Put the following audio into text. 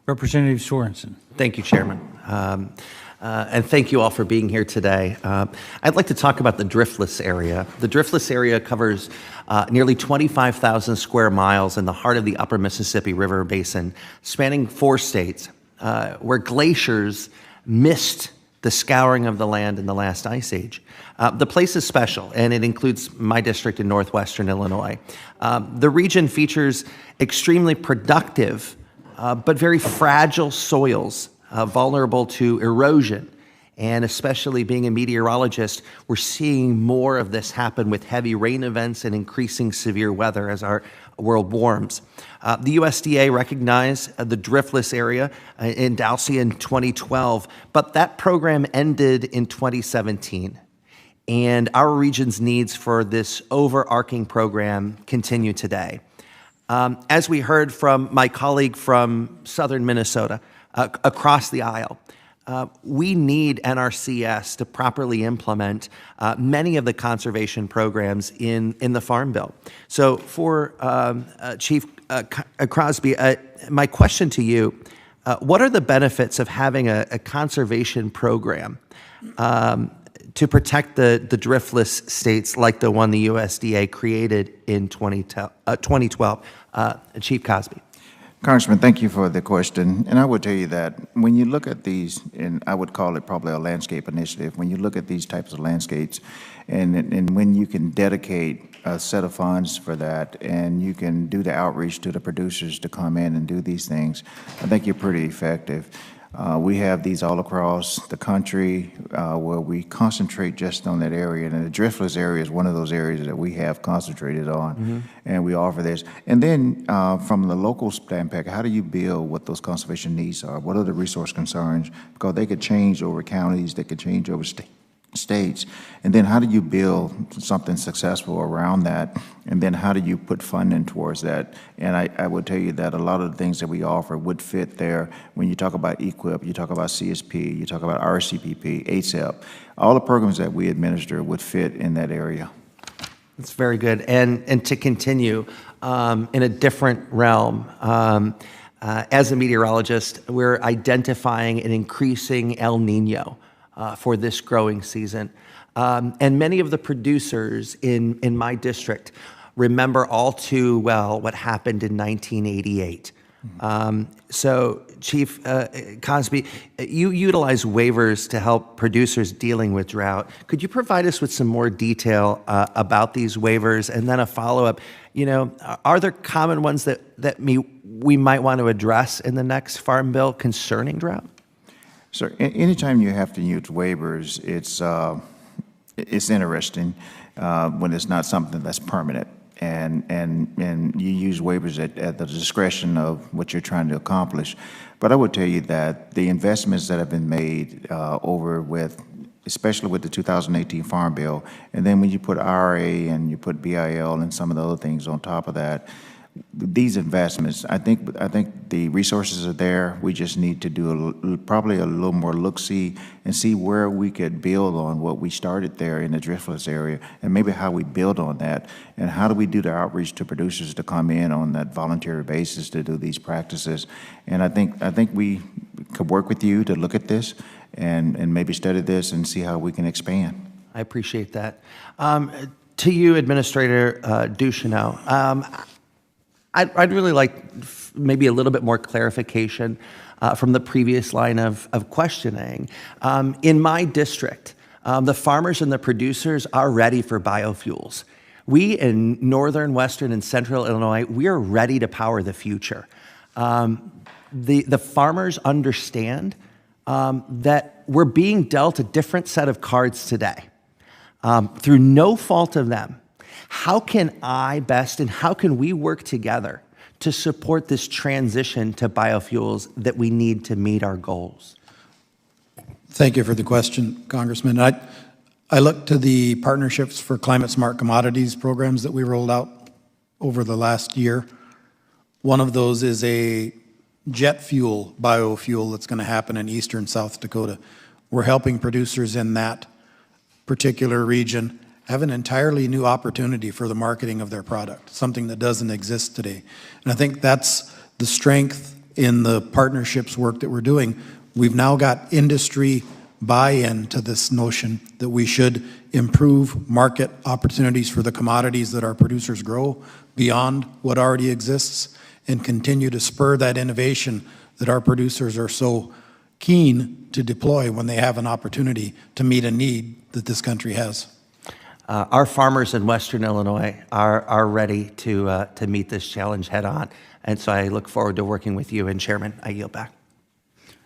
Representative Sorensen. Thank you, Chairman. And thank you all for being here today. I'd like to talk about the driftless area. The driftless area covers nearly 25,000 square miles in the heart of the upper Mississippi River Basin, spanning 4 states, where glaciers missed the scouring of the land in the last ice age. The place is special, and it includes my district in northwestern Illinois. The region features extremely productive but very fragile soils, vulnerable to erosion. And especially being a meteorologist, we're seeing more of this happen with heavy rain events and increasing severe weather as our world warms. The USDA recognized the driftless area in Dalsea in 2012, but that program ended in 2017. And our region's needs for this overarching program continue today. As we heard from my colleague from southern Minnesota, across the aisle, we need NRCS to properly implement many of the conservation programs in the Farm Bill. So for Chief Crosby, my question to you, what are the benefits of having a conservation program to protect the driftless states like the one the USDA created in 2012? Chief Cosby. Congressman, thank you for the question. And I would tell you that when you look at these, and I would call it probably a landscape initiative, when you look at these types of landscapes, and when you can dedicate a set of funds for that, and you can do the outreach to the producers to come in and do these things, I think you're pretty effective. We have these all across the country where we concentrate just on that area. And the driftless area is one of those areas that we have concentrated on, and we offer this. And then from the local standpoint, how do you build what those conservation needs are? What are the resource concerns? Because they could change over counties, they could change over states. And then how do you build something successful around that? And then how do you put funding towards that? And I would tell you that a lot of the things that we offer would fit there. When you talk about EQIP, you talk about CSP, you talk about RCPP, ACEP, all the programs that we administer would fit in that area. That's very good. And to continue, in a different realm, as a meteorologist, we're identifying an increasing El Nino for this growing season. And many of the producers in my district remember all too well what happened in 1988. So, Chief Cosby, you utilize waivers to help producers dealing with drought. Could you provide us with some more detail about these waivers? And then a follow-up, are there common ones that we might want to address in the next Farm Bill concerning drought? So anytime you have to use waivers, it's interesting when it's not something that's permanent, and you use waivers at the discretion of what you're trying to accomplish. But I would tell you that the investments that have been made especially with the 2018 Farm Bill, and then when you put IRA and you put BIL and some of the other things on top of that, these investments, I think the resources are there. We just need to do probably a little more look-see and see where we could build on what we started there in the driftless area, and maybe how we build on that, and how do we do the outreach to producers to come in on that voluntary basis to do these practices. And I think we could work with you to look at this and maybe study this and see how we can expand. I appreciate that. To you, Administrator Ducheneaux, I'd really like maybe a little bit more clarification from the previous line of questioning. In my district, the farmers and the producers are ready for biofuels. We in northern, western, and central Illinois, we are ready to power the future. The farmers understand that we're being dealt a different set of cards today through no fault of them. How can I best and how can we work together to support this transition to biofuels that we need to meet our goals? Thank you for the question, Congressman. I look to the Partnerships for Climate Smart Commodities programs that we rolled out over the last year. One of those is a jet fuel biofuel that's going to happen in eastern South Dakota. We're helping producers in that particular region have an entirely new opportunity for the marketing of their product, something that doesn't exist today. And I think that's the strength in the partnerships work that we're doing, we've now got industry buy-in to this notion that we should improve market opportunities for the commodities that our producers grow beyond what already exists and continue to spur that innovation that our producers are so keen to deploy when they have an opportunity to meet a need that this country has. Our farmers in Western Illinois are ready to meet this challenge head on. And so I look forward to working with you. And Chairman, I yield back.